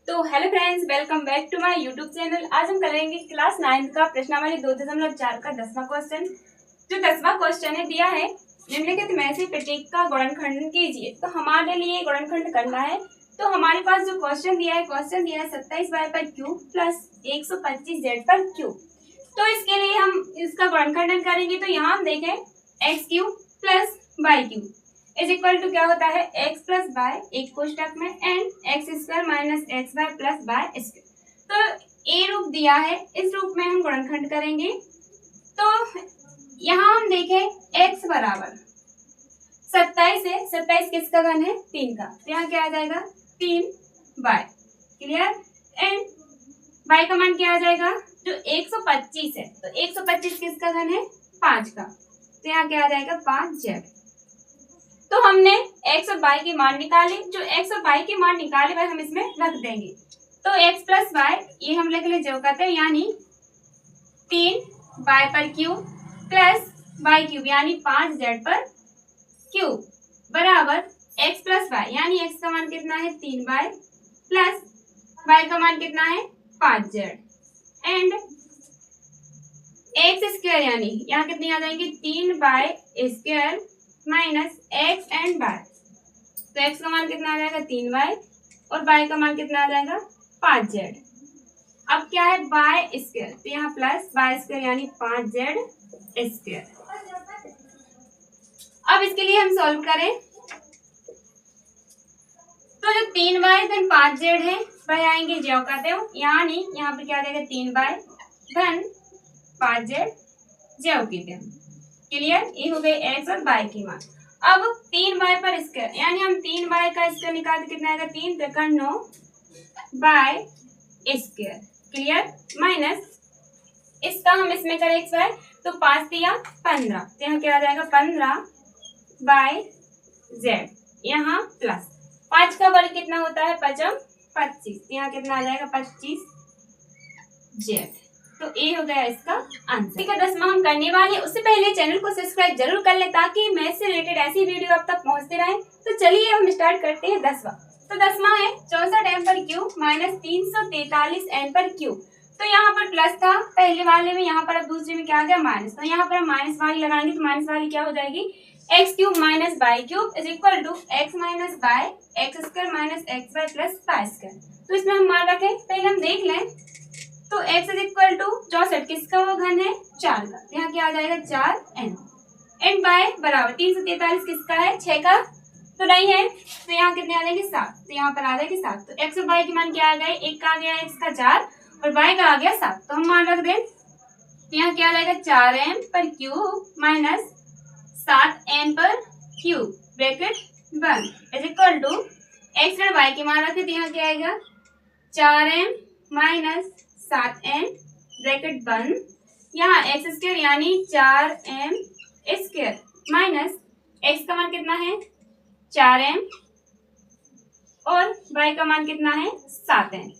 तो hello friends, welcome back to my YouTube channel. आज हम करेंगे क्लास 9 का प्रश्नावली 2.4 का 10वां क्वेश्चन। जो 10वां क्वेश्चन है दिया है निम्नलिखित में से प्रत्येक का गुणनखंड कीजिए। तो हमारे लिए गुणनखंड करना है। तो हमारे पास जो क्वेश्चन दिया है 27y पर क्यूब प्लस 125z पर क्यूब। तो इसके लिए हम इसका गुणनखंडन करेंगे। तो यहाँ हम देखें x cube plus y cube is equal to क्या होता है एक्स प्लस वाई एक कोष्टक में and x square minus x y plus y square. तो ए रूप दिया है, इस रूप में हम गुणनखंड करेंगे। तो यहाँ हम देखें एक्स बराबर 27 है, 27 किसका घन है 3 का। तो यहाँ क्या आ जाएगा 3y क्लियर। एंड y का मान क्या आ जाएगा जो 125 है, तो 125 किसका घन है 5 का। तो यहाँ क्या आ जाएगा 5z। तो हमने x और y के मान निकाले। जो x और y के मान निकाले वह हम इसमें रख देंगे। तो x प्लस वाई ये हम लिख ले जो कहते हैं यानी 3y पर क्यूब प्लस y क्यूब यानी 5z पर क्यूब बराबर x प्लस वाई यानी x का मान कितना है 3y प्लस y का मान कितना है 5z एंड x स्क्वायर यानी यहाँ कितनी आ जाएंगी 3y square minus x and y. तो एक्स का मान कितना आ जाएगा 3y और वाई का मान कितना आ जाएगा 5z। अब क्या है वाई स्क्वायर, तो यहाँ प्लस वाई स्क्वायर यानी 5z स्क्वायर। अब इसके लिए हम सॉल्व करें तो जो 3y धन 5z है वह आएंगे ज्यों कहते हो यानी यहाँ पे क्या आ जाएगा 3y धन 5z ज्यों कहते हैं। क्लियर, ये हो गए एक्स और वाई की मान। अब 3y पर स्क्वायर यानी हम 3y का स्क्वायर निकालते कितना आएगा 3 त्रिकोण 9 बाय स्क्वायर क्लियर माइनस इसका हम इसमें करें एक्स वाई तो 5 दिया 15। तो यहाँ क्या आ जाएगा 15 बाय जेड यहाँ प्लस 5 का वर्ग कितना होता है 5 25। यहाँ कितना आ जाएगा 25 जेड। तो ए हो गया इसका आंसर। ठीक है, 10वां हम करने वाले हैं। उससे पहले चैनल को सब्सक्राइब जरूर कर लें ताकि मैथ से रिलेटेड ऐसी वीडियो आप तक पहुंचते रहे। तो चलिए हम स्टार्ट करते हैं 10वां। तो 10वां है 64 m पर क्यूब माइनस 343 n पर क्यूब। तो यहाँ पर प्लस था पहले वाले में, यहाँ पर अब दूसरे में क्या आ गया माइनस। तो यहाँ पर हम माइनस वाली लगाएंगे तो माइनस वाली क्या हो जाएगी x cube minus y cube is equal to x minus y x square minus x y plus y square. तो इसमें हम मान रखें पहले हम देख लें। तो x इज इक्वल टू 64 किसका वो घन है 4 का। तो यहाँ क्या आ जाएगा 4n एंड y बराबर 343 किसका है 6 का तो नहीं है। तो यहाँ कितने आ जाएंगे 7। तो यहाँ पर आ जाएंगे 7। तो x और y के मान क्या आ गए, एक का आ गया x का 4 और y का आ गया 7। तो हम मान रख दें। तो यहाँ क्या आ जाएगा 4m पर क्यूब माइनस 7n पर cube bracket 1 is equal to x और y के मान रखे। तो यहाँ क्या आएगा 4m माइनस 7n ब्रैकेट 1 यहाँ एक्स स्क्वायर यानी 4m स्क्वायर माइनस एक्स का मान कितना है 4m और y का मान कितना है 7n।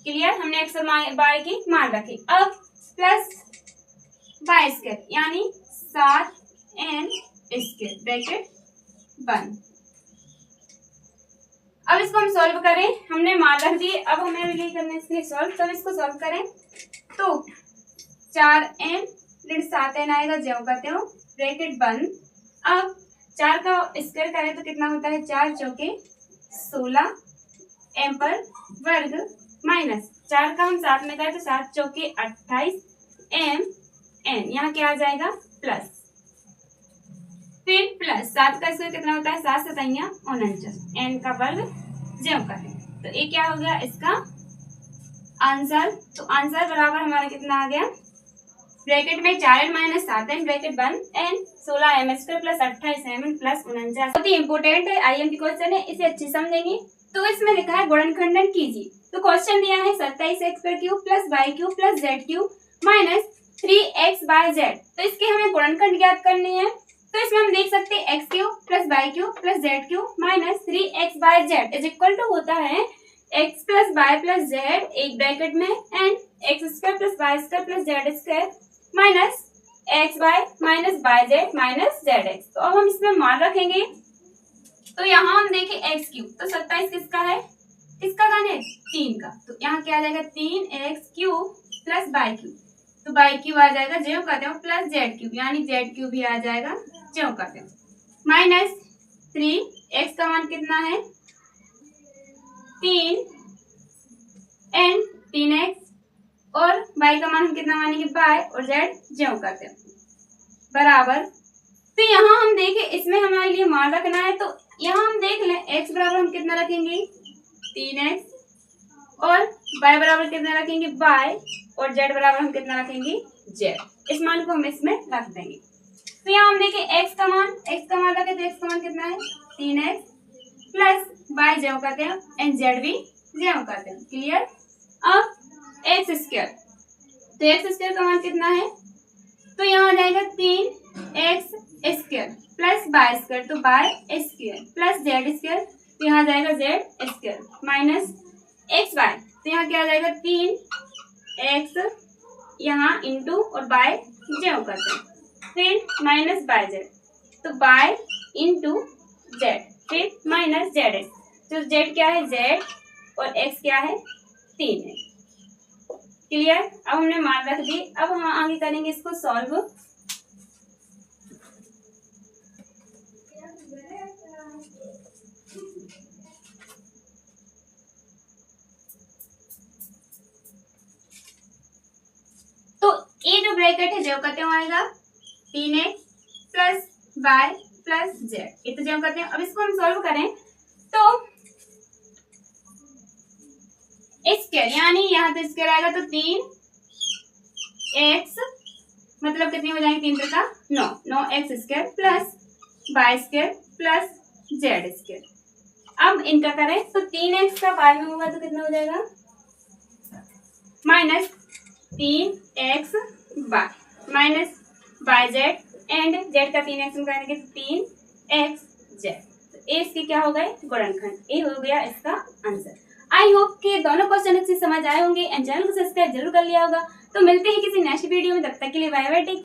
क्लियर, हमने एक्स और y की मान रखी। अब प्लस y स्क्वायर यानी 7n स्क्वायर ब्रैकेट 1। अब इसको हम सॉल्व करें, हमने मान रख दिए। अब हमें ये करना है इसलिए सॉल्व। तब इसको सॉल्व करें तो 4n ऋण 7n आएगा ज्यों कहते हो ब्रैकेट 1। अब 4 का स्क्वायर करें तो कितना होता है 4 चौके 16 m पर वर्ग माइनस 4 का हम 7 में करें तो 7 चौके 28 m n यहाँ क्या आ जाएगा प्लस फिर प्लस 7 का स्क्वायर कितना होता है 7 सतैया 49 n का वर्ग ज्यों करें। तो ये क्या हो गया इसका आंसर। तो आंसर बराबर हमारा कितना आ गया ब्रैकेट में 4n minus 7n bracket 1 n 16 m square plus 28 m plus 49। बहुत ही इंपोर्टेंट है, IMP क्वेश्चन है, इसे अच्छे समझेंगे। तो इसमें लिखा है गुणनखंडन कीजिए। तो क्वेश्चन दिया है 27x पर cube plus y cube plus z cube minus 3x by z. तो इसके हमें गुणनखंड ज्ञात करनी है। तो इसमें हम देख सकते हैं x cube plus y cube plus z cube minus 3x by z is equal to होता है x plus y plus z एक ब्रैकेट में and x square plus y square plus z square minus x y minus y z minus z x. तो अब हम इसमें मान रखेंगे। तो यहाँ हम देखें एक्स क्यूब तो 27 किसका है, किसका घन है 3 का, तो यहाँ क्या आ जाएगा 3x³ प्लस y³, तो y³ आ जाएगा ज्यों का त्यों प्लस z³ यानी z³ भी आ जाएगा ज्यों का त्यों, माइनस 3x का मान कितना है 3 एंड 3x और y का मान हम कितना मानेंगे y और z ज्यों का त्यों बराबर। तो यहाँ हम देखें इसमें हमारे लिए मान रखना है, तो यहाँ हम देख लें x बराबर हम कितना रखेंगे 3x और y बराबर कितना रखेंगे y और z बराबर हम कितना रखेंगे z, इस मान को हम इसमें रख देंगे। तो यहाँ हम देखें x का मान रखे तो x का मान कितना है 3x प्लस y ज्यों का त्यों एंड z भी ज्यों का त्यों, क्लियर। अब x², तो x² का मान कितना है, तो यहाँ आ जाएगा 3x² प्लस y² तो y² प्लस z², तो यहाँ आ जाएगा z² माइनस xy, तो यहाँ क्या आ जाएगा 3x यहाँ इंटू और y ज्यों का त्यों, फिर माइनस yz, तो y इंटू z फिर माइनस zx, तो z क्या है z और x क्या है 3 है, क्लियर। अब हमने मान रख दी, अब हम आगे करेंगे इसको सॉल्व। तो ये जो ब्रैकेट है ज्यों का त्यों आएगा 3x plus y plus z, ये तो ज्यों का त्यों। अब इसको हम सॉल्व करें तो स्क्वायर यानी यहाँ तो स्क्वायर आएगा तो 3x मतलब कितनी हो जाएंगे 3 का 9x² plus y² plus z²। अब इनका करें तो 3x का y में होगा तो कितना हो जाएगा minus 3xy minus yz and z का 3x में करेंगे तो 3xz, तो इसकी क्या हो गए गुणनखंड, ये हो गया इसका आंसर। आई होप कि दोनों क्वेश्चन अच्छे समझ आए होंगे एंड चैनल को सब्सक्राइब जरूर कर लिया होगा। तो मिलते हैं किसी नेक्स्ट वीडियो में, तब तक के लिए बाय बाय।